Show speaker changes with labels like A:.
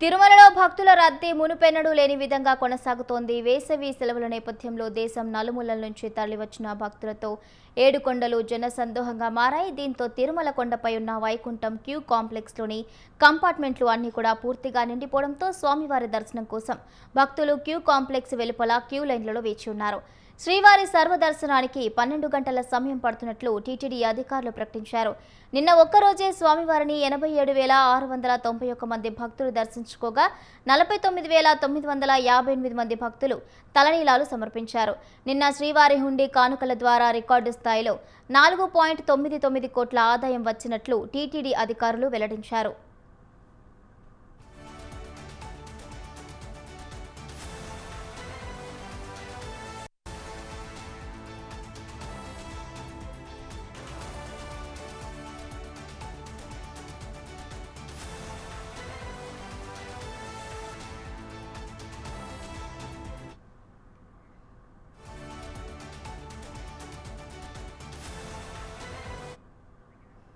A: తిరుమలలో భక్తుల రద్దీ మునుపెన్నడూ లేని విధంగా కొనసాగుతోంది. వేసవి సెలవుల నేపథ్యంలో దేశం నలుమూలల నుంచి తరలివచ్చిన భక్తులతో ఏడుకొండలు జనసందోహంగా మారాయి. దీంతో తిరుమల కొండపై ఉన్న వైకుంఠం క్యూ కాంప్లెక్స్లోని కంపార్ట్మెంట్లు అన్ని కూడా పూర్తిగా నిండిపోవడంతో స్వామివారి దర్శనం కోసం భక్తులు క్యూ కాంప్లెక్స్ వెలుపల క్యూ లైన్లలో వేచి ఉన్నారు. శ్రీవారి సర్వదర్శనానికి 12 గంటల సమయం పడుతున్నట్లు టీటీడీ అధికారులు ప్రకటించారు. నిన్న ఒక్కరోజే స్వామివారిని 87,691 మంది భక్తులు దర్శించుకోగా 49,958 మంది భక్తులు తలనీలాలు సమర్పించారు. నిన్న శ్రీవారి హుండీ కానుకల ద్వారా రికార్డు స్థాయిలో 4.99 కోట్ల ఆదాయం వచ్చినట్లు టీటీడీ అధికారులు వెల్లడించారు.